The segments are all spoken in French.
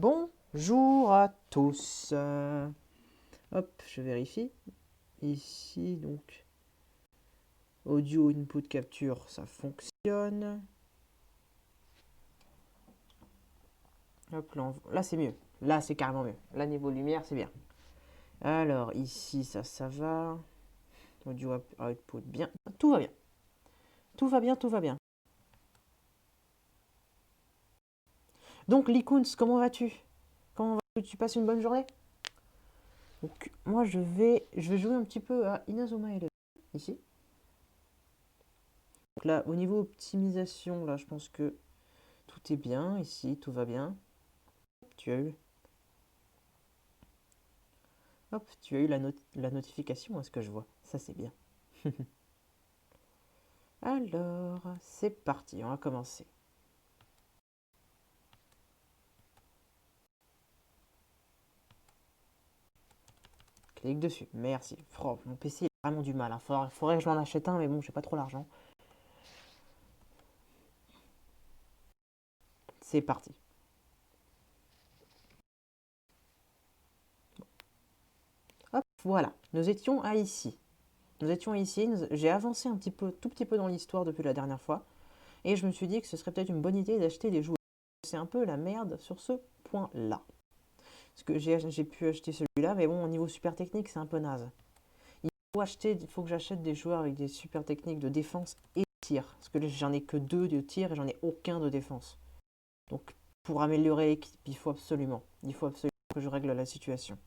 Bonjour à tous. Hop, je vérifie. Ici, donc, audio input capture, ça fonctionne. Hop, là c'est mieux. Là, c'est carrément mieux. Là, niveau lumière, c'est bien. Alors, ici, ça va. Audio output, bien. Tout va bien. Tout va bien, tout va bien. Donc, Likuns, comment vas-tu? Comment vas-tu? Tu passes une bonne journée? Donc, moi, je vais jouer un petit peu à Inazuma Eleven, ici. Donc là, au niveau optimisation, là, je pense que tout est bien. Ici, tout va bien. Tu as eu, tu as eu la notification, est-ce que je vois? Ça, c'est bien. Alors, c'est parti, on va commencer. Clique dessus, merci. Oh, mon PC a vraiment du mal, hein. Faudrait que je m'en achète un, mais bon, j'ai pas trop l'argent. C'est parti. Hop, voilà. Nous étions à ici. J'ai avancé un petit peu, tout petit peu dans l'histoire depuis la dernière fois. Et je me suis dit que ce serait peut-être une bonne idée d'acheter des jouets. C'est un peu la merde sur ce point-là. Parce que j'ai pu acheter celui-là, mais bon, au niveau super technique, c'est un peu naze. Il faut que j'achète des joueurs avec des super techniques de défense et de tir. Parce que là, j'en ai que 2 de tir et j'en ai aucun de défense. Donc, pour améliorer l'équipe, il faut absolument que je règle la situation.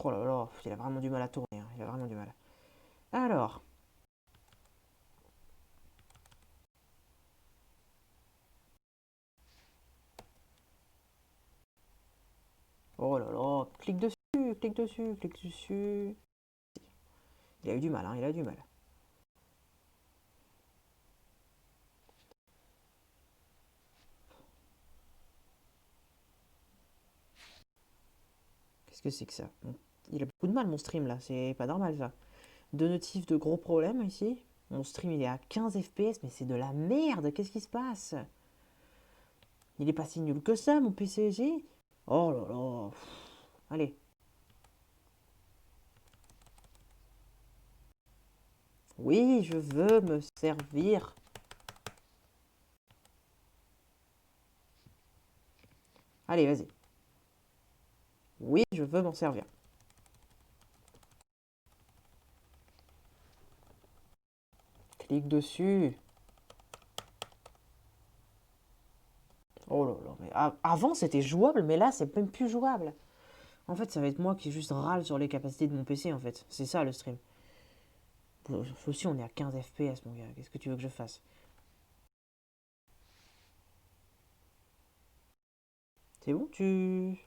Oh là là, il a vraiment du mal à tourner, hein. Il a vraiment du mal. Alors, oh là là, clique dessus, clique dessus, clique dessus. Il a eu du mal, hein, il a eu du mal. Qu'est-ce que c'est que ça? Il a beaucoup de mal, mon stream, là. C'est pas normal, ça. Deux notifs de gros problèmes, ici. Mon stream, il est à 15 FPS, mais c'est de la merde. Qu'est-ce qui se passe? Il est pas si nul que ça, mon PCG. Oh là là. Allez. Oui, je veux me servir. Allez, vas-y. Oui, je veux m'en servir. Clique dessus. Oh là là. Mais avant, c'était jouable, mais là, c'est même plus jouable. En fait, ça va être moi qui juste râle sur les capacités de mon PC, en fait. C'est ça, le stream. Aussi, on est à 15 FPS, mon gars. Qu'est-ce que tu veux que je fasse? C'est bon, tu...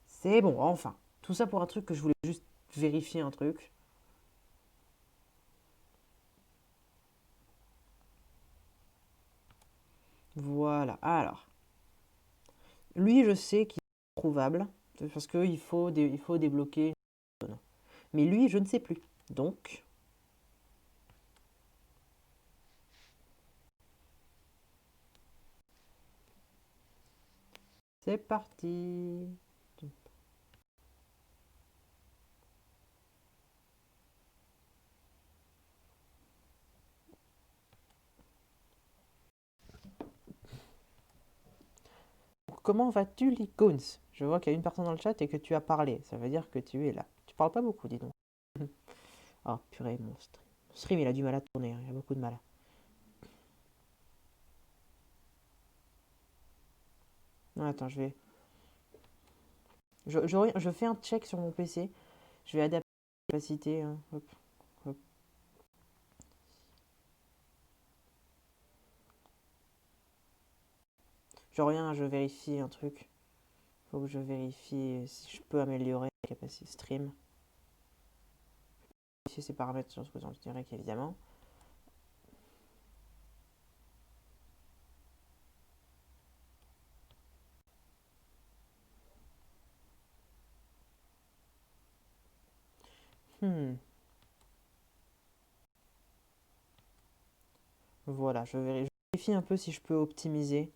C'est bon, enfin. Tout ça pour un truc que je voulais juste vérifier un truc. Voilà. Alors, lui, je sais qu'il est trouvable. Parce il faut débloquer une zone. Mais lui, je ne sais plus. Donc, c'est parti. Comment vas-tu, Licons? Je vois qu'il y a une personne dans le chat et que tu as parlé. Ça veut dire que tu es là. Tu parles pas beaucoup, dis donc. Oh, purée, monstre. Mon stream, il a du mal à tourner, hein. Il a beaucoup de mal. Non, attends, je fais un check sur mon PC. Je vais adapter la capacité, hein. Hop, hop. Je reviens, je vérifie un truc. Faut que je vérifie si je peux améliorer la capacité stream. Vérifier ces paramètres sur ce que j'en dirais évidemment. Hmm. Voilà, je vérifie un peu si je peux optimiser.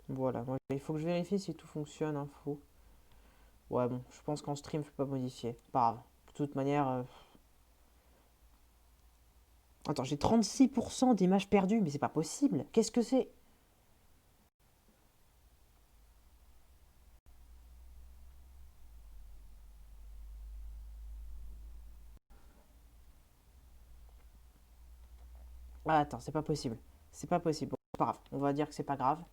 Voilà, moi, il faut que je vérifie si tout fonctionne, info. Ouais, bon, je pense qu'en stream, je peux pas modifier. Pas grave. De toute manière... Attends, j'ai 36% d'images perdues, mais c'est pas possible. Qu'est-ce que c'est? Ah, attends, c'est pas possible. C'est pas possible. Bon, c'est pas grave. On va dire que c'est pas grave.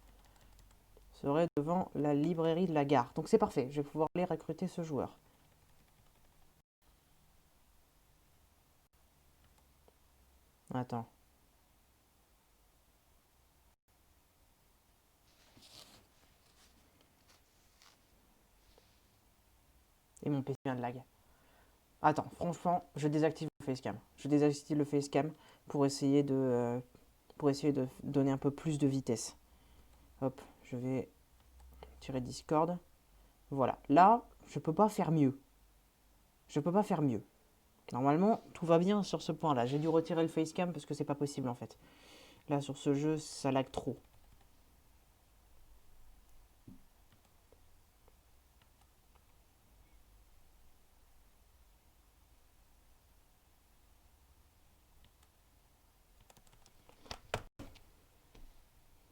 Serait devant la librairie de la gare. Donc c'est parfait. Je vais pouvoir aller recruter ce joueur. Attends. Et mon PC vient de lag. Attends, franchement, je désactive le facecam. Je désactive le facecam pour essayer de donner un peu plus de vitesse. Hop, je vais tirer Discord. Voilà. Là, je peux pas faire mieux. Je peux pas faire mieux. Normalement, tout va bien sur ce point-là. J'ai dû retirer le facecam parce que c'est pas possible en fait. Là, sur ce jeu, ça lag trop.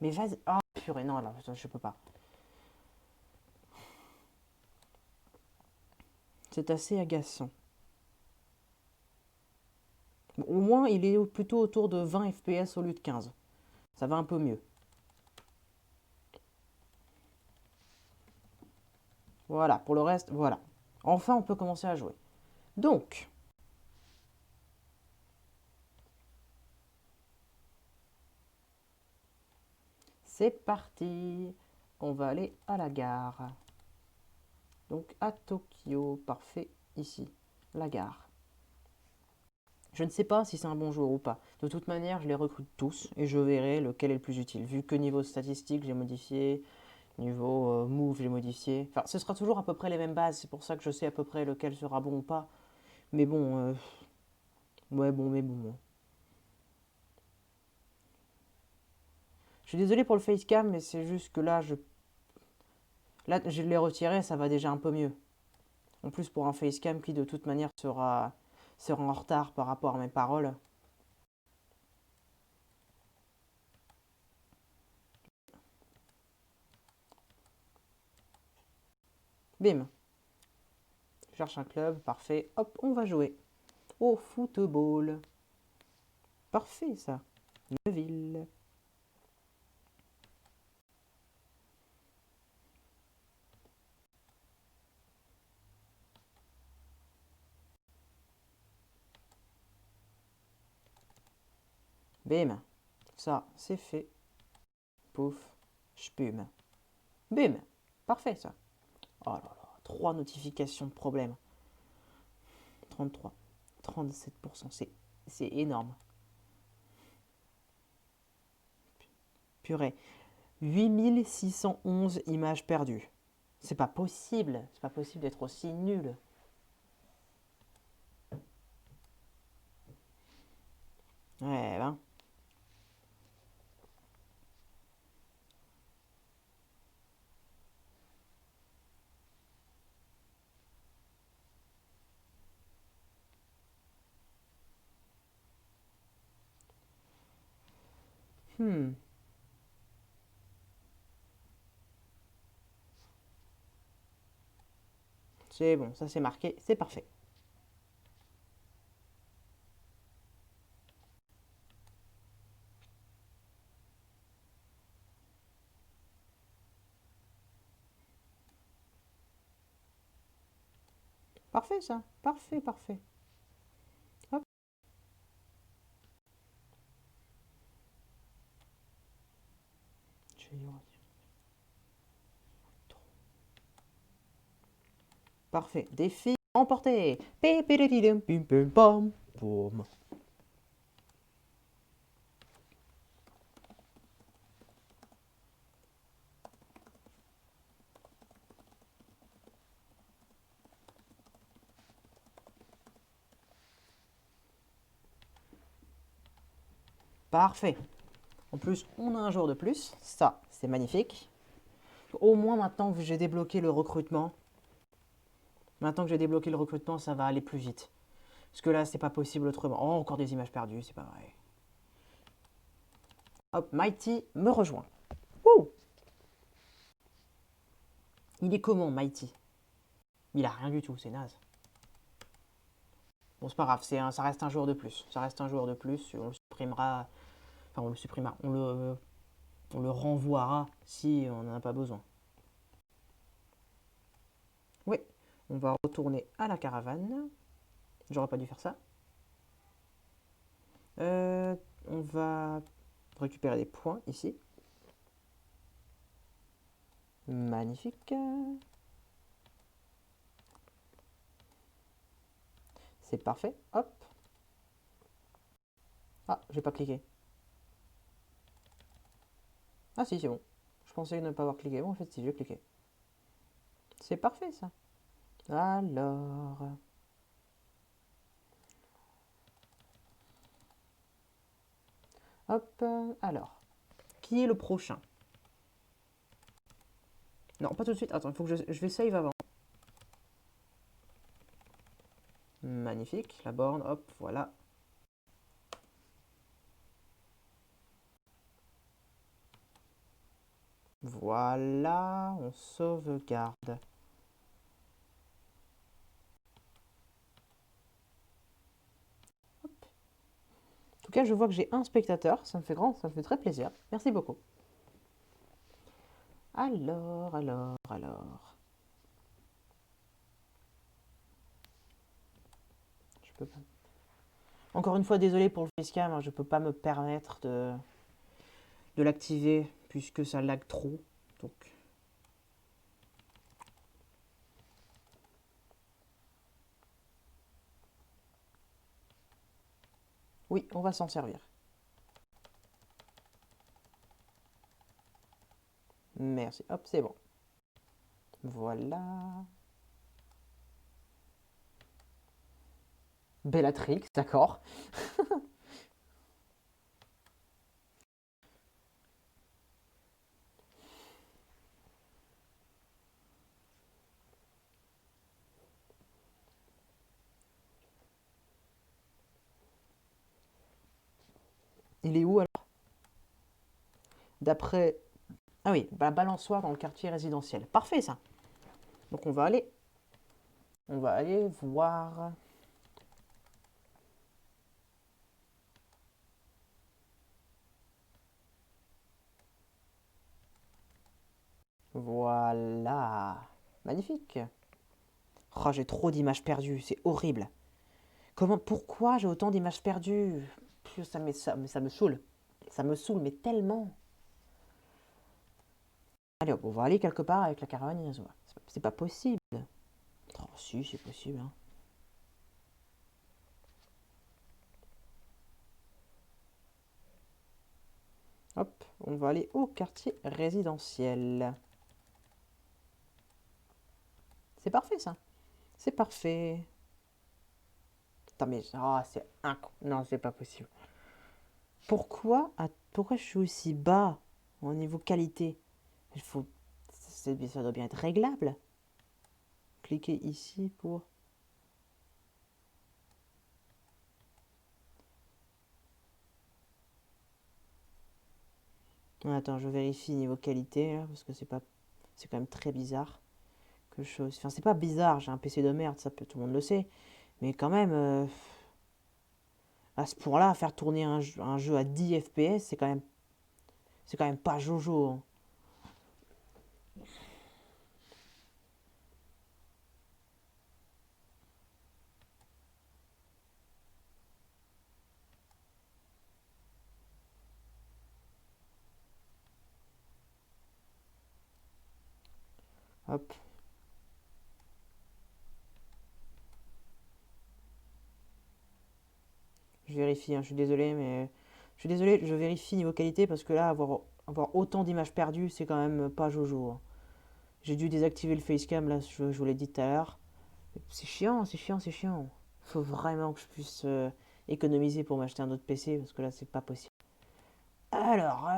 Mais vas-y. Ah, purée, non, là, je peux pas. C'est assez agaçant. Bon, au moins, il est plutôt autour de 20 FPS au lieu de 15. Ça va un peu mieux. Voilà, pour le reste, voilà. Enfin, on peut commencer à jouer. Donc, c'est parti. On va aller à la gare. Donc, à Tokyo, parfait, ici, la gare. Je ne sais pas si c'est un bon joueur ou pas. De toute manière, je les recrute tous et je verrai lequel est le plus utile. Vu que niveau statistique, j'ai modifié, niveau move, j'ai modifié. Enfin, ce sera toujours à peu près les mêmes bases. C'est pour ça que je sais à peu près lequel sera bon ou pas. Mais bon, ouais, bon, mais bon. Je suis désolé pour le facecam, mais c'est juste que là, je l'ai retiré, ça va déjà un peu mieux. En plus, pour un facecam qui de toute manière sera en retard par rapport à mes paroles. Bim, je cherche un club, parfait. Hop, on va jouer au football. Parfait ça. Neuville. Bim, ça c'est fait. Pouf, j'pume. Bim, parfait ça. Oh là là, 3 notifications de problème. 33, 37%, c'est énorme. Purée. 8611 images perdues. C'est pas possible. C'est pas possible d'être aussi nul. Ouais, ben. Hmm. C'est bon, ça c'est marqué. C'est parfait. Parfait ça. Parfait, parfait. Hop. Parfait. Défi emporté. Pim, pim, pim, pim, pam. Boum. Parfait. En plus, on a un jour de plus. Ça, c'est magnifique. Au moins maintenant que j'ai débloqué le recrutement. Maintenant que j'ai débloqué le recrutement, ça va aller plus vite. Parce que là, c'est pas possible autrement. Oh, encore des images perdues, c'est pas vrai. Hop, Mighty me rejoint. Wouh! Il est comment, Mighty? Il a rien du tout, c'est naze. Bon, c'est pas grave, ça reste un joueur de plus. Ça reste un joueur de plus. On le supprimera. Enfin, on le supprimera. On le renvoiera si on n'en a pas besoin. Oui, on va retourner à la caravane. J'aurais pas dû faire ça. On va récupérer des points ici. Magnifique. C'est parfait. Hop. Ah, j'ai pas cliqué. Ah si, c'est bon. Je pensais ne pas avoir cliqué. Bon, en fait, si, j'ai cliqué. C'est parfait, ça. Alors... Hop. Alors. Qui est le prochain? Non, pas tout de suite. Attends, il faut que je vais save avant. Magnifique. La borne, hop, voilà. Voilà, on sauvegarde. En tout cas, je vois que j'ai un spectateur. Ça me fait très plaisir. Merci beaucoup. Alors. Je peux pas. Encore une fois, désolé pour le facecam, hein, je peux pas me permettre de l'activer puisque ça lag trop. Donc. Oui, on va s'en servir. Merci. Hop, c'est bon. Voilà. Bellatrix, d'accord. Il est où alors? D'après... Ah oui, la balançoire dans le quartier résidentiel. Parfait ça. Donc on va aller voir... Voilà. Magnifique. Oh, j'ai trop d'images perdues, c'est horrible. Pourquoi j'ai autant d'images perdues? Ça me saoule. Ça me saoule, mais tellement. Allez hop, on va aller quelque part avec la caravane Inazuma. C'est pas possible. Oh si, c'est possible. Hein. Hop, on va aller au quartier résidentiel. C'est parfait ça. C'est parfait. Attends, mais... Ah, c'est Non, c'est pas possible. Pourquoi je suis aussi bas au niveau qualité? Il faut... Ça doit bien être réglable. Cliquez ici pour... Attends, je vérifie niveau qualité, là, parce que c'est quand même très bizarre. Enfin, c'est pas bizarre, j'ai un PC de merde, tout le monde le sait. Mais quand même, à ce point-là, faire tourner un jeu à 10 FPS, c'est quand même pas Jojo. Hein. Hop. Je vérifie, hein, je suis désolé, mais... Je suis désolé, je vérifie niveau qualité, parce que là, avoir autant d'images perdues, c'est quand même pas Jojo. Hein. J'ai dû désactiver le facecam, là, je vous l'ai dit tout à l'heure. C'est chiant, c'est chiant, c'est chiant. Faut vraiment que je puisse économiser pour m'acheter un autre PC, parce que là, c'est pas possible.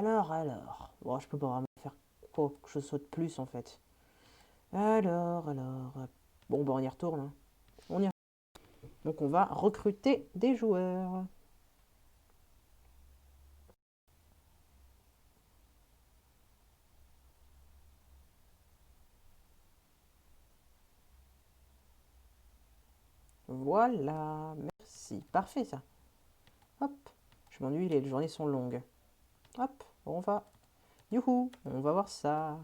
alors. Bon, je peux pas vraiment faire quoi que je saute plus en fait. Alors. Bon, bah on y retourne, hein. On y retourne. Donc on va recruter des joueurs. Voilà, merci. Parfait ça. Hop, je m'ennuie, les journées sont longues. Hop, on va. Youhou, on va voir ça.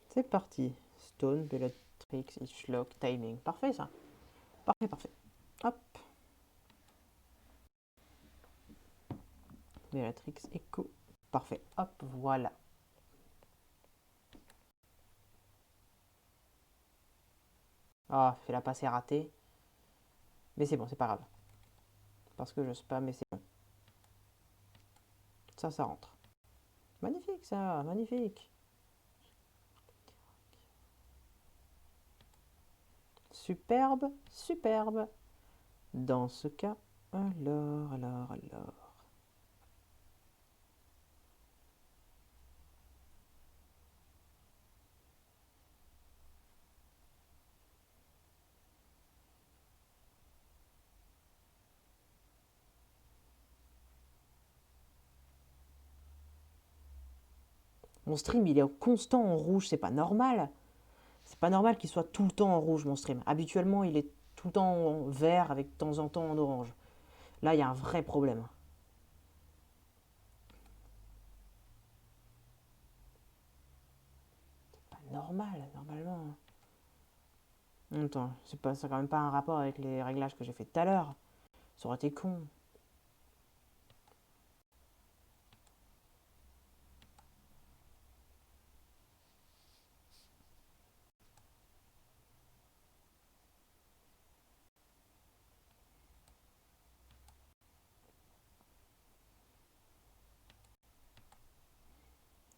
C'est parti. Stone, Bellatrix, Ishlock, Timing. Parfait ça. Parfait. Hop. Bellatrix, Echo. Parfait. Hop, voilà. Ah, fait la passe est ratée. Mais c'est bon, c'est pas grave. Parce que je spam, mais c'est bon. Ça rentre. Magnifique ça, magnifique. Superbe. Dans ce cas, alors. Mon stream, il est constant en rouge, c'est pas normal. C'est pas normal qu'il soit tout le temps en rouge, mon stream. Habituellement, il est tout le temps en vert avec de temps en temps en orange. Là, il y a un vrai problème. C'est pas normal, normalement. Attends, c'est pas, ça a quand même pas un rapport avec les réglages que j'ai fait tout à l'heure. Ça aurait été con.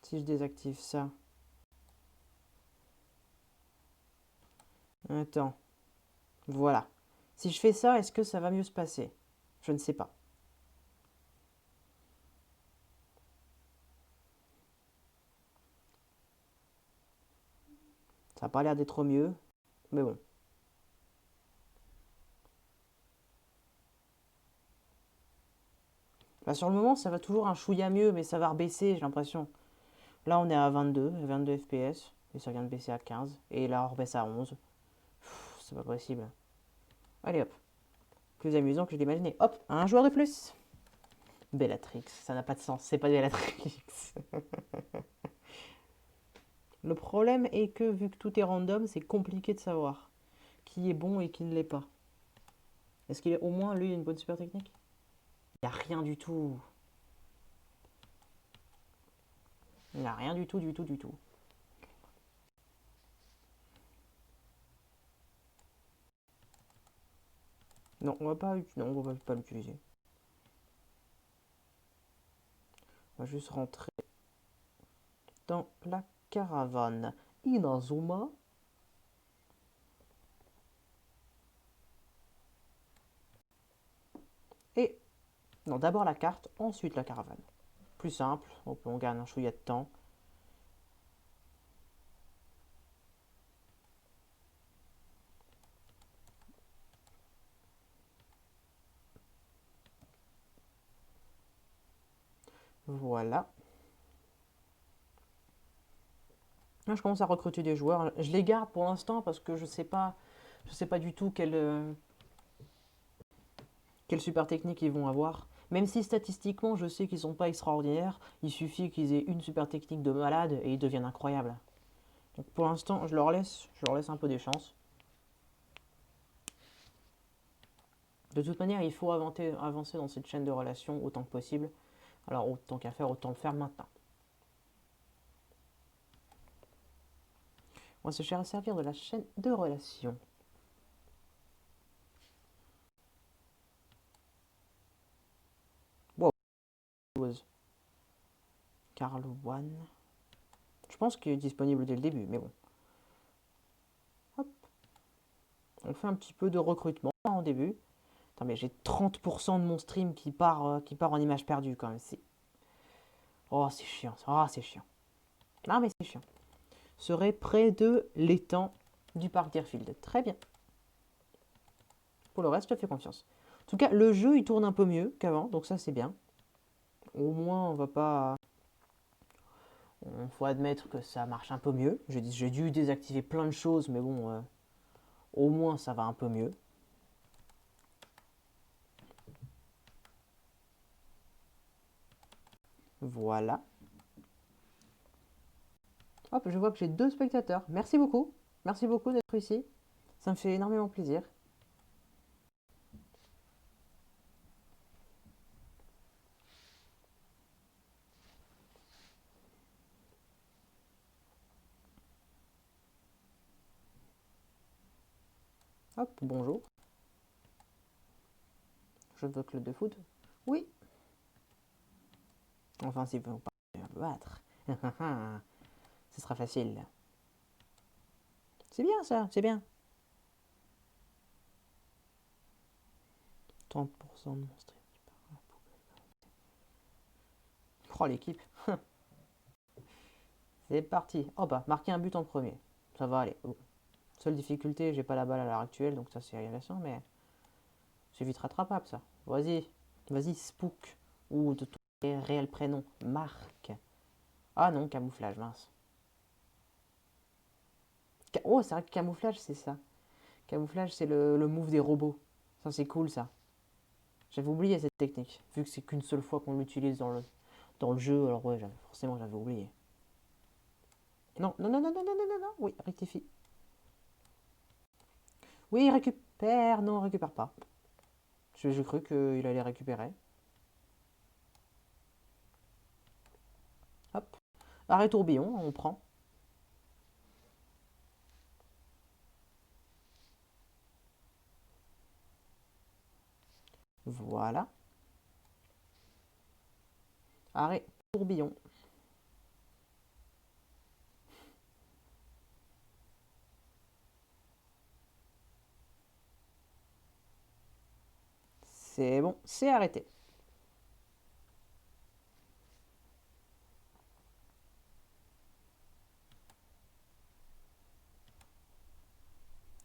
Si je désactive ça. Attends. Voilà. Si je fais ça, est-ce que ça va mieux se passer? Je ne sais pas. Ça n'a pas l'air d'être mieux. Mais bon. Bah, sur le moment, ça va toujours un chouïa mieux, mais ça va rebaisser, j'ai l'impression. Là, on est à 22 FPS. Et ça vient de baisser à 15. Et là, on rebaisse à 11. C'est pas possible. Allez hop. Plus amusant que je l'imaginais. Hop, un joueur de plus. Bellatrix, ça n'a pas de sens. C'est pas Bellatrix. Le problème est que vu que tout est random, c'est compliqué de savoir qui est bon et qui ne l'est pas. Est-ce qu'il est au moins lui une bonne super technique? Il n'y a rien du tout. Il n'y a rien du tout. Non, on va pas l'utiliser. On va juste rentrer dans la caravane. Inazuma. Et non, d'abord la carte, ensuite la caravane. Plus simple, on gagne un chouïa de temps. Voilà. Là, je commence à recruter des joueurs. Je les garde pour l'instant parce que je sais pas du tout quelle super technique ils vont avoir. Même si statistiquement, je sais qu'ils sont pas extraordinaires, il suffit qu'ils aient une super technique de malade et ils deviennent incroyables. Donc pour l'instant, je leur laisse un peu des chances. De toute manière, il faut avancer dans cette chaîne de relations autant que possible. Alors autant qu'à faire, autant le faire maintenant. On va se servir de la chaîne de relations. Wow. Carl One. Je pense qu'il est disponible dès le début, mais bon. On fait un petit peu de recrutement hein, au début. Attends, mais j'ai 30% de mon stream qui part en image perdue quand même. Oh, c'est chiant. Oh, c'est chiant. Non, mais c'est chiant. Serait près de l'étang du parc Deerfield. Très bien. Pour le reste, je te fais confiance. En tout cas, le jeu, il tourne un peu mieux qu'avant, donc ça, c'est bien. Au moins, on va pas... Il faut admettre que ça marche un peu mieux. J'ai dû désactiver plein de choses, mais bon, au moins, ça va un peu mieux. Voilà. Hop, je vois que j'ai 2 spectateurs. Merci beaucoup. Merci beaucoup d'être ici. Ça me fait énormément plaisir. Hop, bonjour. Je veux club de foot. Oui. Enfin, si vous pas me battre. Ce sera facile. C'est bien ça, c'est bien. 30% de mon stream. Oh, l'équipe. C'est parti. Oh bah, marquer un but en premier. Ça va aller. Oh. Seule difficulté, j'ai pas la balle à l'heure actuelle, donc ça c'est réalisation, mais c'est vite rattrapable ça. Vas-y, vas-y, Spook. Ou de ton réel prénom. Marc. Ah non, camouflage, mince. Oh, c'est vrai que camouflage, c'est ça. Camouflage, c'est le move des robots. Ça, c'est cool, ça. J'avais oublié cette technique, vu que c'est qu'une seule fois qu'on l'utilise dans le jeu, alors ouais, forcément, j'avais oublié. Non, non, non, non, non, non, non, non, non, oui, rectifie. Oui, récupère, non, récupère pas. J'ai cru qu'il allait récupérer. Hop. Arrêt tourbillon, on prend. Voilà. Arrêt tourbillon. C'est bon, c'est arrêté.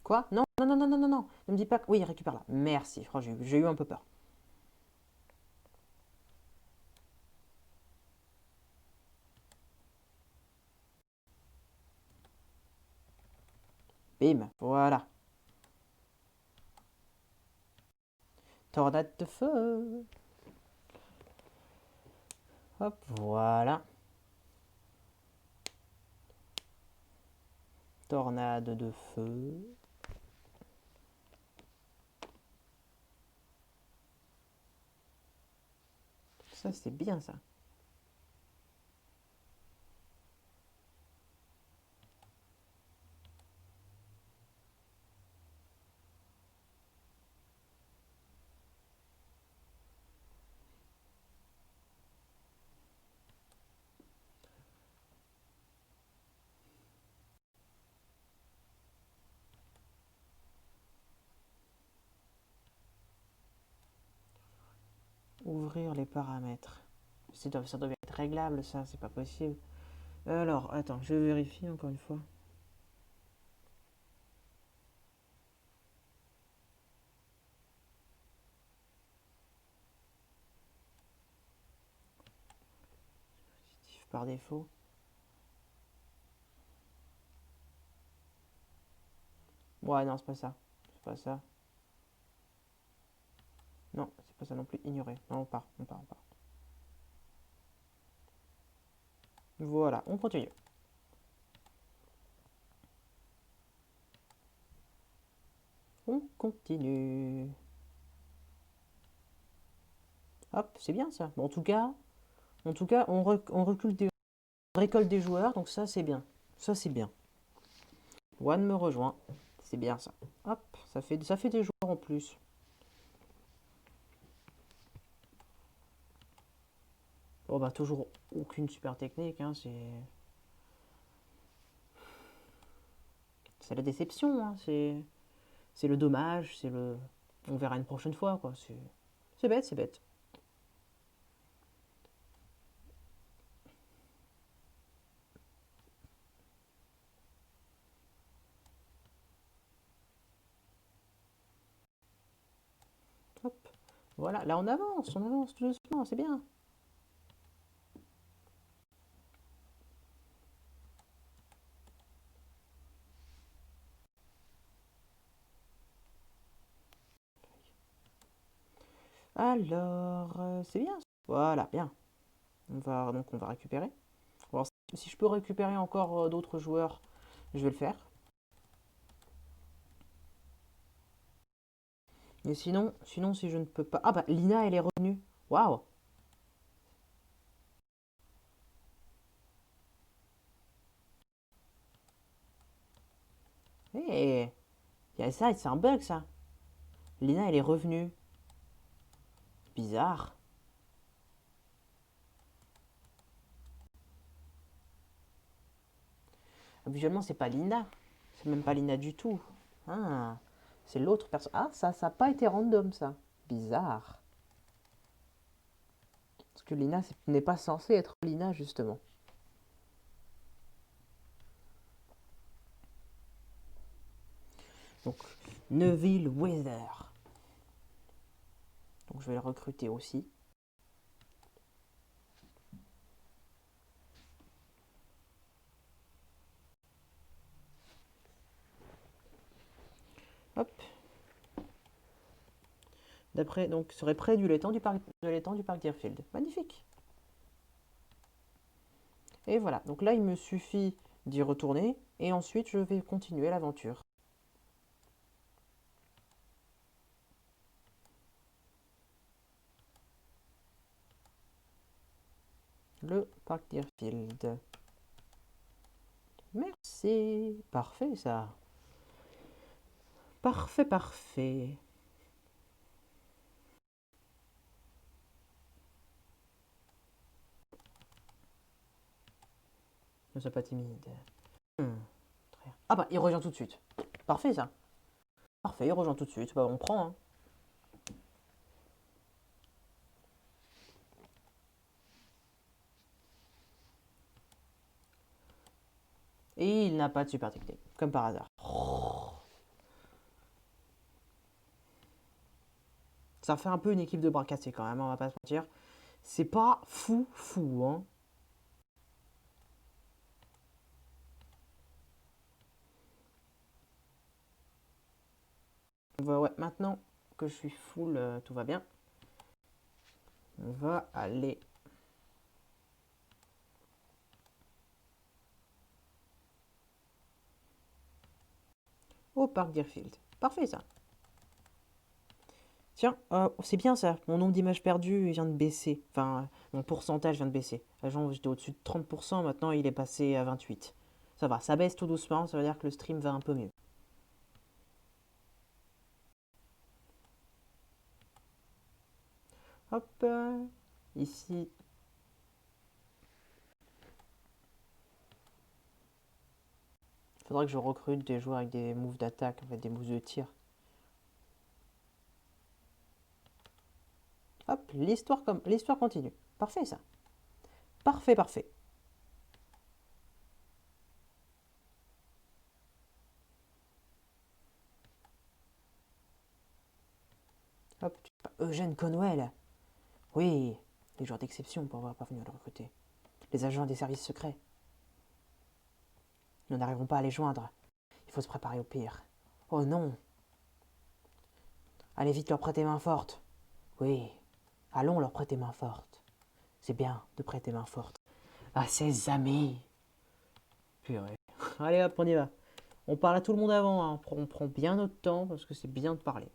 Quoi? Non, non, non, non, non, non, non. Ne me dis pas que... Oui, récupère là. Merci. Franchement, j'ai eu un peu peur. Bim, voilà. Tornade de feu. Hop, voilà. Tornade de feu. Ça, c'est bien, ça. Ouvrir les paramètres. Ça doit être réglable, ça, c'est pas possible. Alors, attends, je vérifie encore une fois. Par défaut. Ouais, non, c'est pas ça. C'est pas ça. Non, c'est pas ça non plus. Ignorer. Non, on part, on part, on part. Voilà, on continue. On continue. Hop, c'est bien ça. Bon, en tout cas, on récolte des joueurs, donc ça c'est bien. Ça c'est bien. One me rejoint. C'est bien ça. Hop, ça fait des joueurs en plus. Bon bah toujours aucune super technique, hein, c'est la déception, hein, C'est le dommage, c'est le... On verra une prochaine fois, quoi. C'est bête, c'est bête. Hop. Voilà, là on avance tout doucement, c'est bien. Alors, c'est bien. Voilà, bien. On va récupérer. Alors, si je peux récupérer encore d'autres joueurs, je vais le faire. Mais sinon, si je ne peux pas... Ah bah, Lina, elle est revenue. Waouh. Hé, ça, c'est un bug, ça. Lina, elle est revenue. Bizarre. Habituellement, c'est pas Lina. C'est même pas Lina du tout. Ah, c'est l'autre personne. Ah, ça n'a pas été random, ça. Bizarre. Parce que Lina n'est pas censée être Lina, justement. Donc, Neville Weather. Donc, je vais le recruter aussi. Hop. D'après, donc, serait près du l'étang du parc Deerfield. Magnifique. Et voilà. Donc là, il me suffit d'y retourner. Et ensuite, je vais continuer l'aventure. Le parc Deerfield. Merci. Parfait, ça. Parfait, parfait. Ne sois pas timide. Hmm, Ah bah, il rejoint tout de suite. Parfait, ça. Parfait, il rejoint tout de suite. Bah, on prend, hein. Et il n'a pas de super technique, comme par hasard. Ça fait un peu une équipe de bras cassés quand même, on va pas se mentir. C'est pas fou, fou, hein. Ouais, maintenant que je suis full, tout va bien. On va aller au parc Deerfield. Parfait, ça. Tiens, c'est bien ça. Mon nombre d'images perdues vient de baisser. Enfin, mon pourcentage vient de baisser. Avant, j'étais au-dessus de 30%, maintenant il est passé à 28%. Ça va, ça baisse tout doucement, ça veut dire que le stream va un peu mieux. Hop, ici. Il faudrait que je recrute des joueurs avec des moves d'attaque, en fait, des moves de tir. Hop, l'histoire continue. Parfait ça. Parfait, parfait. Hop, Eugène Conwell. Oui, les joueurs d'exception pour avoir parvenu à le recruter. Les agents des services secrets. Nous n'arriverons pas à les joindre. Il faut se préparer au pire. Oh non. Allez vite leur prêter main forte. Oui, allons leur prêter main forte. C'est bien de prêter main forte à ses amis. Purée. Allez hop, on y va. On parle à tout le monde avant, hein. On prend bien notre temps parce que c'est bien de parler.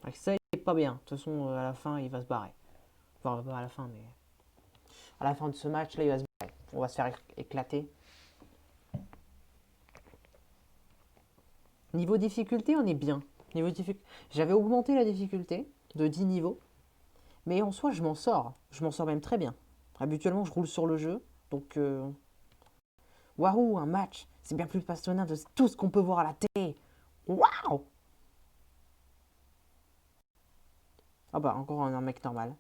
Avec ça, il est pas bien. De toute façon, à la fin, il va se barrer. Enfin, pas à la fin, mais à la fin de ce match, là, il va se barrer. On va se faire éclater. Niveau difficulté, on est bien. J'avais augmenté la difficulté de 10 niveaux, mais en soi, je m'en sors. Je m'en sors même très bien. Habituellement, je roule sur le jeu, donc waouh, un match, c'est bien plus passionnant de tout ce qu'on peut voir à la télé. Waouh! Ah bah, encore un mec normal.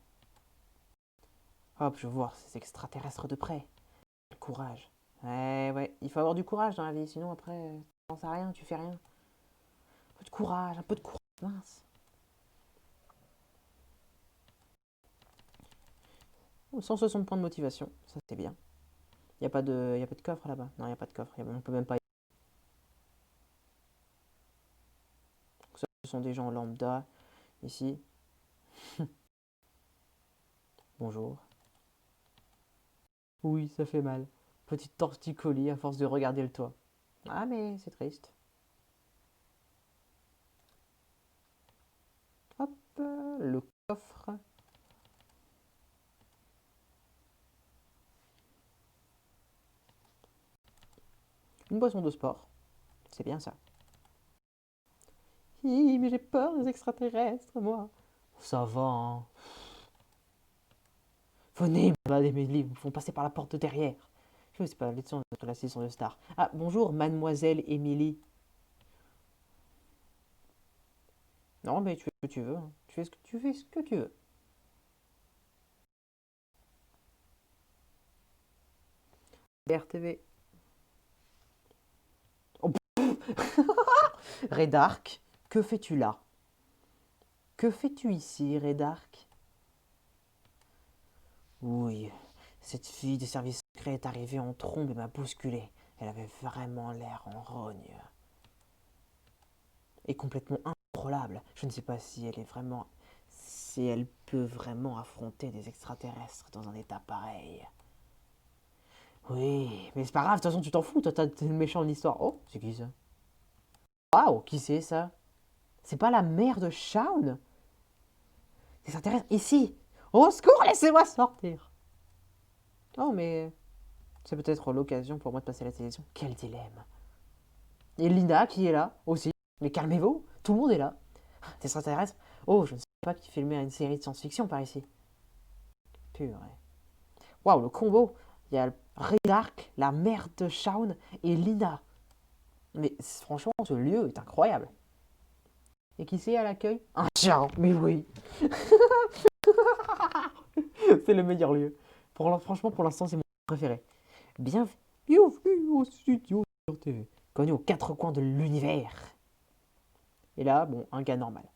Hop, je vois ces extraterrestres de près. Le courage. Ouais, il faut avoir du courage dans la vie, sinon après, tu penses à rien, tu fais rien. Un peu de courage, mince. Oh, 160 points de motivation, ça c'est bien. Y a pas de coffre là-bas. Non, il n'y a pas de coffre. On peut même pas. Ce sont des gens lambda ici. Bonjour. Oui, ça fait mal. Petite torticolis à force de regarder le toit. Ah, mais c'est triste. Hop, le coffre. Une boisson de sport. C'est bien ça. Hi, mais j'ai peur des extraterrestres, moi. Ça va, hein. Venez, mademoiselle, vous font passer par la porte de derrière. Je sais pas, la saison de Star. Ah, bonjour, mademoiselle Émilie. Non, mais tu fais ce que tu veux, hein. Tu fais ce que tu veux. BRTV. Oh, Redark, que fais-tu là? Que fais-tu ici, Redark? Oui, cette fille des services secrets est arrivée en trombe et m'a bousculé. Elle avait vraiment l'air en rogne. Et complètement incontrôlable. Je ne sais pas si elle est vraiment... Si elle peut vraiment affronter des extraterrestres dans un état pareil. Oui, mais c'est pas grave, de toute façon tu t'en fous, toi t'es le méchant de l'histoire. Oh, c'est qui ça? Waouh, qui c'est ça? C'est pas la mère de Shaun? Des extraterrestres ici! Au secours, laissez-moi sortir! Oh, mais c'est peut-être l'occasion pour moi de passer à la télévision. Quel dilemme! Et Lina qui est là aussi. Mais calmez-vous, tout le monde est là. Des extraterrestres? Oh, je ne sais pas qui filmait une série de science-fiction par ici. Purée. Waouh, le combo! Il y a Redark, la mère de Shaun et Lina. Mais franchement, ce lieu est incroyable. Et qui c'est à l'accueil? Un chien, mais oui. C'est le meilleur lieu. Franchement, pour l'instant, c'est mon préféré. Bienvenue au studio sur TV. Connu aux quatre coins de l'univers. Et là, bon, un gars normal.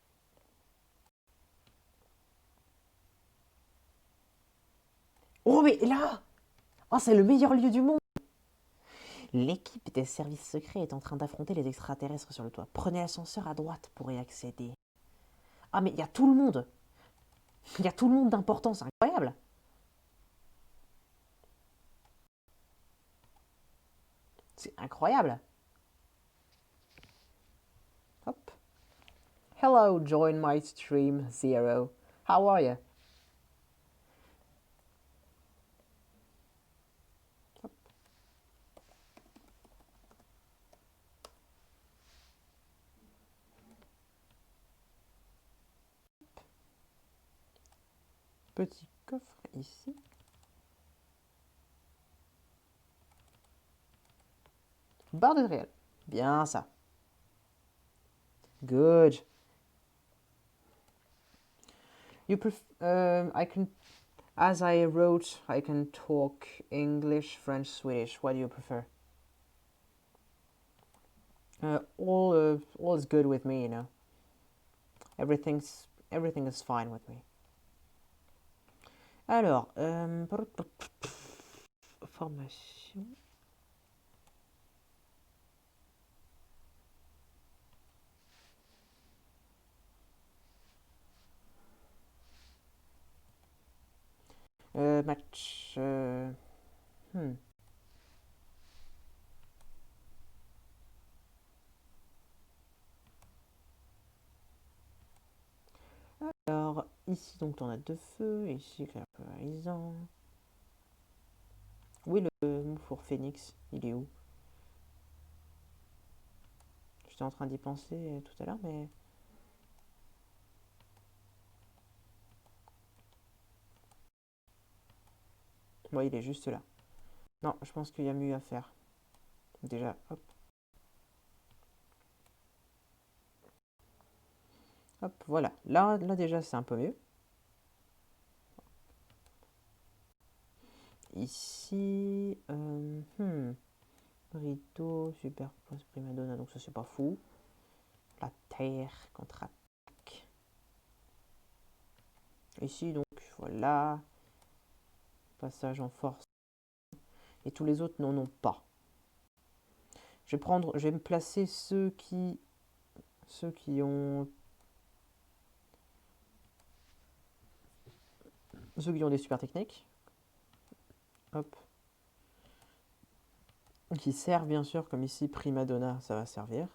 Oh, mais là! Oh, c'est le meilleur lieu du monde! L'équipe des services secrets est en train d'affronter les extraterrestres sur le toit. Prenez l'ascenseur à droite pour y accéder. Ah, mais il y a tout le monde! Il y a tout le monde d'importance, incroyable! C'est incroyable! Hop. Hello, join my stream, Zero. How are you? Petit coffre ici. Barre de réel. Bien ça. Good. I can, as I wrote, I can talk English, French, Swedish. What do you prefer? All is good with me, you know. Everything is fine with me. Alors, formation. Match. Hmm. Alors, ici, donc, on a deux feux. Ici, clair polarisant. Oui, le four phénix, il est où? J'étais en train d'y penser tout à l'heure, mais... Ouais, il est juste là. Non, je pense qu'il y a mieux à faire. Déjà, hop. Hop, voilà. Là déjà, c'est un peu mieux. ici. Rideau, super prima donna, donc ça c'est pas fou. La terre contre-attaque. Ici donc voilà. Passage en force. Et tous les autres n'en ont pas. Je vais me placer ceux qui ont des super techniques. Hop. Qui servent bien sûr, comme ici, prima donna, ça va servir.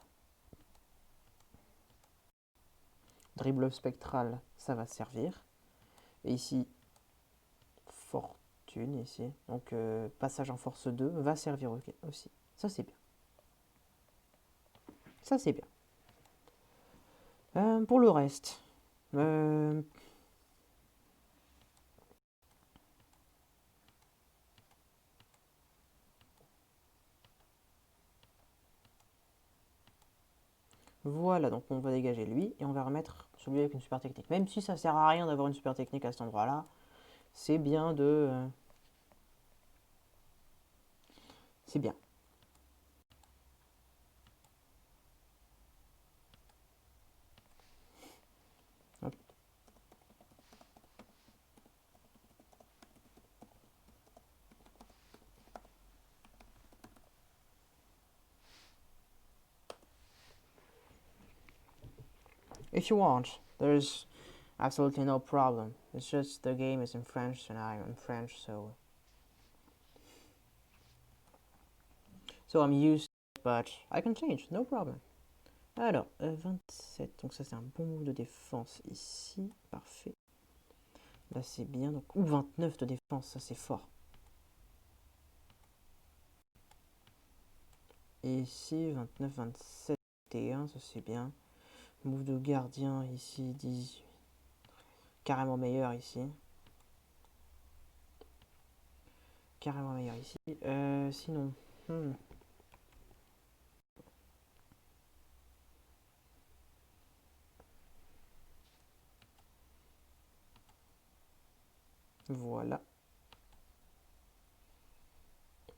Dribble spectral, ça va servir. Et ici, fortune, ici. Donc, passage en force 2 va servir aussi. Ça, c'est bien. Ça, c'est bien. Pour le reste, voilà, donc on va dégager lui et on va remettre celui avec une super technique. Même si ça sert à rien d'avoir une super technique à cet endroit-là, c'est bien de... c'est bien. Hop. If you want, there's absolutely no problem. It's just the game is in French and I'm French, so I'm used to it, but I can change, no problem. Alors, 27, donc ça c'est un bon move de défense ici, parfait. Là c'est bien, donc, ou 29 de défense, ça c'est fort. Et ici, 29, 27, T1, ça c'est bien. Move de gardien ici, 18. Carrément meilleur ici. Carrément meilleur ici. Sinon... Voilà.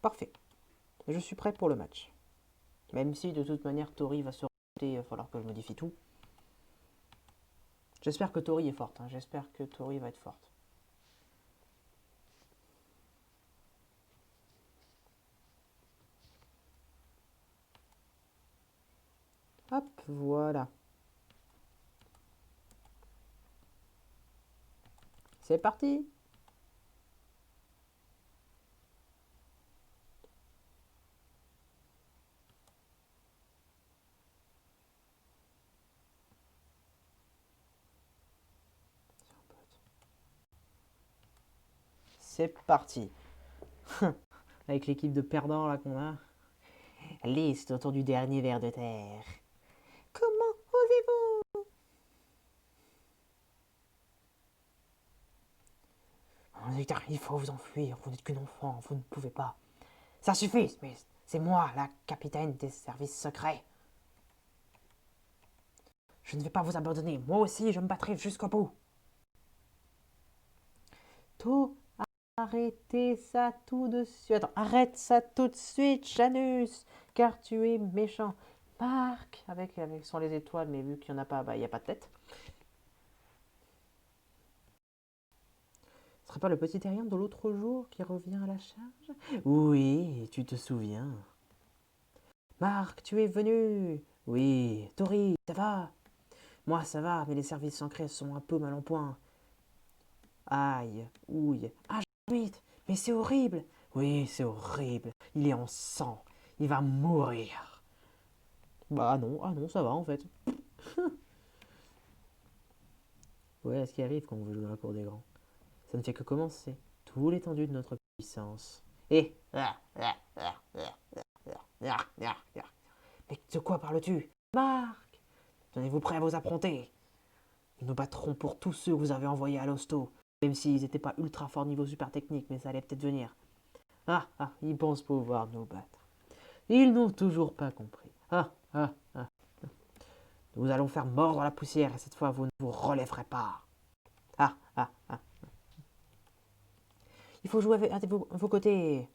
Parfait. Je suis prêt pour le match. Même si de toute manière Tori va se remonter, il va falloir que je modifie tout. J'espère que Tori est forte. Hein. J'espère que Tori va être forte. Hop, voilà. C'est parti. C'est parti. Avec l'équipe de perdants là qu'on a. Allez, c'est autour du dernier ver de terre. Comment osez-vous? Victor, il faut vous enfuir. Vous n'êtes qu'une enfant. Vous ne pouvez pas. Ça suffit, mais c'est moi, la capitaine des services secrets. Je ne vais pas vous abandonner. Moi aussi, je me battrai jusqu'au bout. Tout, arrêtez ça tout de suite. Attends, arrête ça tout de suite, Janus, car tu es méchant. Marc, avec sans les étoiles, mais vu qu'il n'y en a pas, bah, il n'y a pas de tête. Ce serait pas le petit terrien de l'autre jour qui revient à la charge? Oui, tu te souviens. Marc, tu es venu. Oui, Tori, ça va? Moi, ça va, mais les services secrets sont un peu mal en point. Aïe, ouille. Ah, vite, mais c'est horrible. Oui, c'est horrible. Il est en sang. Il va mourir. Bah non, ah non, ça va en fait. Ouais, ce qui arrive quand on veut jouer dans la cour des grands. Ça ne fait que commencer. Tout l'étendue de notre puissance. Et... Mais de quoi parles-tu? Marc, tenez-vous prêts à vous affronter? Nous nous battrons pour tous ceux que vous avez envoyés à l'hosto. Même s'ils n'étaient pas ultra forts niveau super technique, mais ça allait peut-être venir. Ils pensent pouvoir nous battre. Ils n'ont toujours pas compris. Nous allons faire mordre la poussière et cette fois vous ne vous relèverez pas. Il faut jouer avec à vos côtés.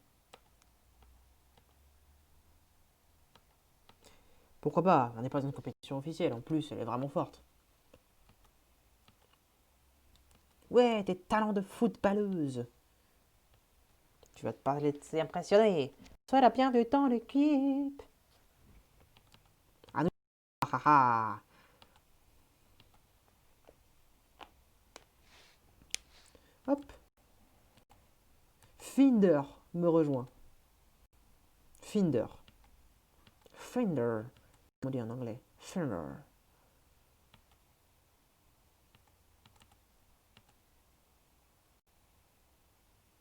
Pourquoi pas? On n'est pas dans une compétition officielle. En plus, elle est vraiment forte. Ouais, tes talents de footballeuse. Tu vas te parler de c'est impressionné. Sois la bienvenue dans l'équipe. Ah non. Ah, ah, ah. Hop. Finder me rejoint. Finder. Finder. On dit en anglais. Finder.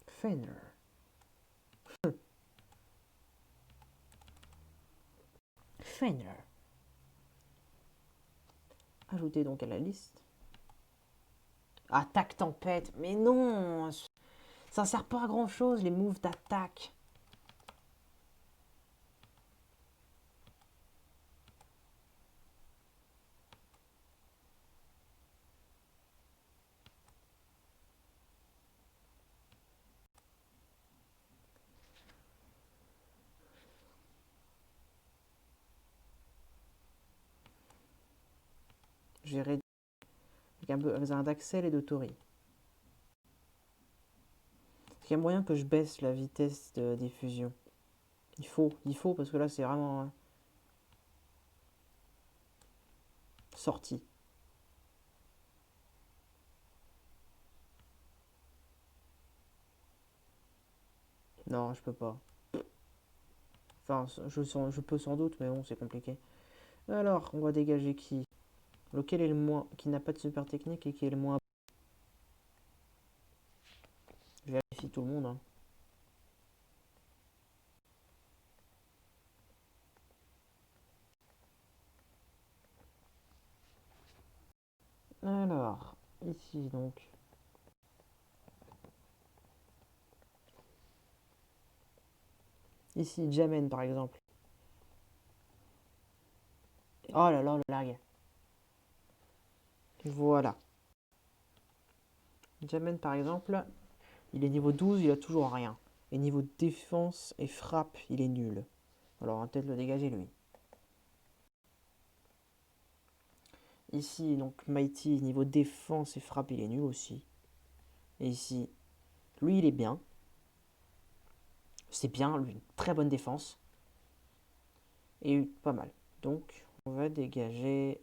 Finder. Finder. Ajoutez donc à la liste. Attaque tempête. Mais non. Ça sert pas à grand chose les moves d'attaque. J'ai réduit avec un d'Axel et de Tori. Est-ce qu'il y a moyen que je baisse la vitesse de diffusion? Il faut parce que là c'est vraiment sorti. Non, je peux pas. Enfin, je peux sans doute, mais bon, c'est compliqué. Alors, on va dégager qui? Lequel est le moins, qui n'a pas de super technique et qui est le moins. Je vérifie tout le monde, hein. Alors, ici donc. Ici, Jamen par exemple. Oh là là, le lag. Voilà. Jamen par exemple, il est niveau 12, il a toujours rien. Et niveau défense et frappe, il est nul. Alors on va peut-être le dégager lui. Ici, donc Mighty, niveau défense et frappe, il est nul aussi. Et ici, lui, il est bien. C'est bien, lui, une très bonne défense. Et pas mal. Donc, on va dégager...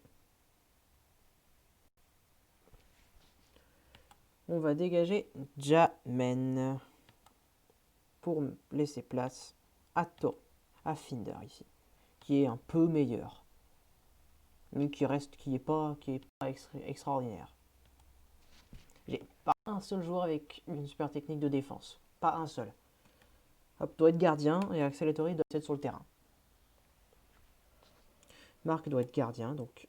On va dégager Jamen. Pour laisser place à à Finder ici. Qui est un peu meilleur. Mais qui est pas extraordinaire. J'ai pas un seul joueur avec une super technique de défense. Pas un seul. Hop, doit être gardien et Axel et Tori doivent être sur le terrain. Marc doit être gardien, donc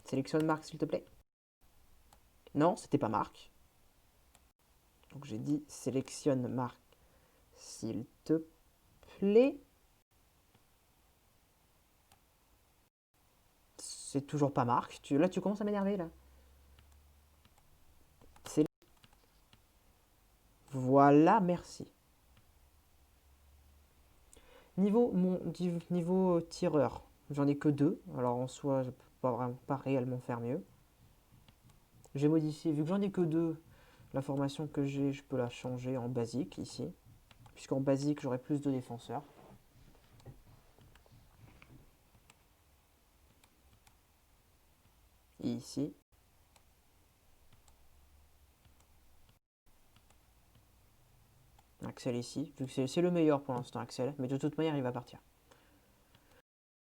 sélectionne Marc s'il te plaît. Non, c'était pas Marc. Donc j'ai dit sélectionne Marc s'il te plaît. C'est toujours pas Marc. Là tu commences à m'énerver là. Voilà, merci. Niveau tireur, j'en ai que deux. Alors en soi, je peux pas réellement faire mieux. J'ai modifié, vu que j'en ai que deux, la formation que j'ai, je peux la changer en basique ici. Puisqu'en basique, j'aurai plus de défenseurs. Et ici. Axel ici, vu que c'est le meilleur pour l'instant Axel, mais de toute manière il va partir.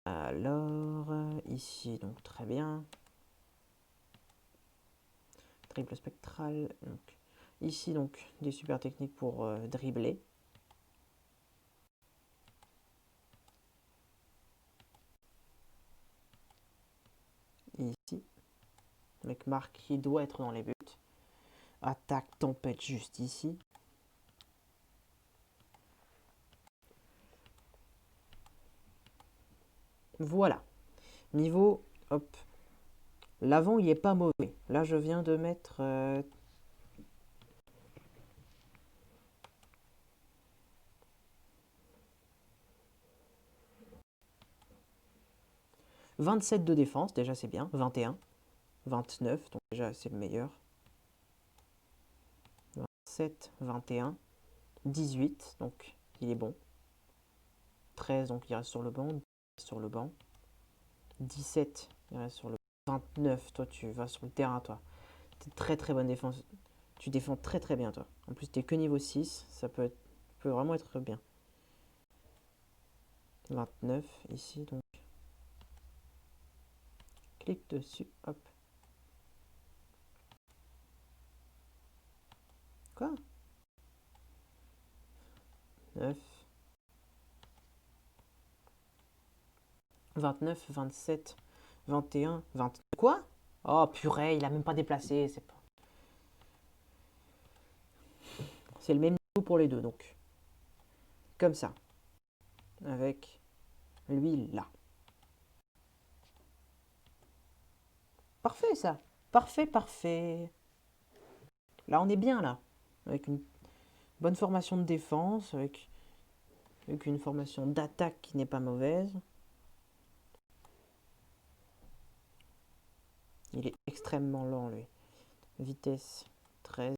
Alors, ici, donc très bien. Dribble spectral. Donc, ici, donc, des super techniques pour dribbler. Ici. Avec Marc qui doit être dans les buts. Attaque tempête juste ici. Voilà. Niveau, hop. L'avant, il est pas mauvais. Là, je viens de mettre 27 de défense, déjà c'est bien. 21, 29, donc déjà c'est le meilleur. 27, 21, 18, donc il est bon. 13, donc il reste sur le banc. 10 sur le banc. 17, il reste sur le banc. 29, toi tu vas sur le terrain, toi. T'es très très bonne défense. Tu défends très très bien, toi. En plus, t'es que niveau 6, ça peut vraiment être bien. 29, ici, donc. Clique dessus, hop. Quoi? 9, 29, 27, 21, 20. Quoi? Oh purée, il a même pas déplacé. C'est le même niveau pour les deux, donc. Comme ça. Avec lui là. Parfait ça. Parfait, parfait. Là, on est bien là. Avec une bonne formation de défense, avec une formation d'attaque qui n'est pas mauvaise. Il est extrêmement lent, lui. Vitesse 13.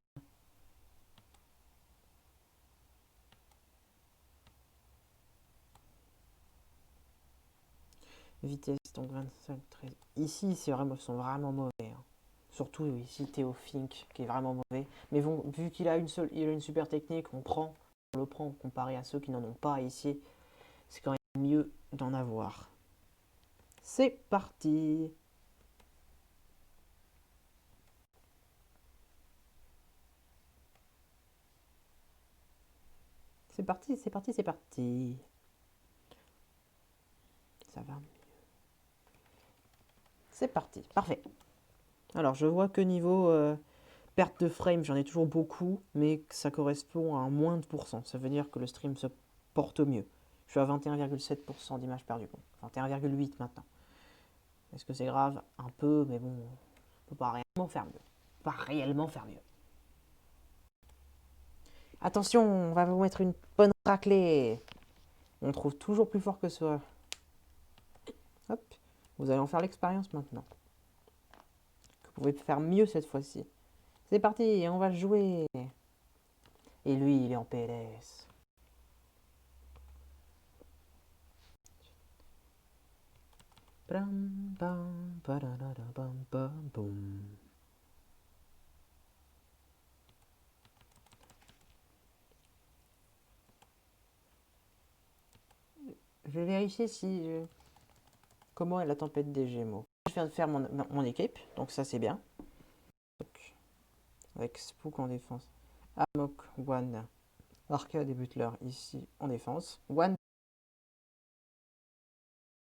Vitesse, donc 25, 13. Ici, ils sont vraiment mauvais, hein. Surtout ici, Théo Fink, qui est vraiment mauvais. Mais bon, vu qu'il a il a une super technique, on le prend comparé à ceux qui n'en ont pas ici. C'est quand même mieux d'en avoir. C'est parti. C'est parti, c'est parti, c'est parti. Ça va. C'est parti, parfait. Alors, je vois que niveau perte de frame, j'en ai toujours beaucoup, mais que ça correspond à un moins de pourcent. Ça veut dire que le stream se porte mieux. Je suis à 21,7% d'images perdues. Bon, 21,8 maintenant. Est-ce que c'est grave? Un peu, mais bon, on peut pas réellement faire mieux. Pas réellement faire mieux. Attention, on va vous mettre une bonne raclée. On trouve toujours plus fort que soi. Hop, vous allez en faire l'expérience maintenant. Vous pouvez faire mieux cette fois-ci. C'est parti, on va jouer. Et lui, il est en PLS. Je vais vérifier si comment est la tempête des Gémeaux. Je viens de faire mon équipe, donc ça c'est bien. Donc, avec Spook en défense. Amok, One, Arcade et Butler ici en défense. One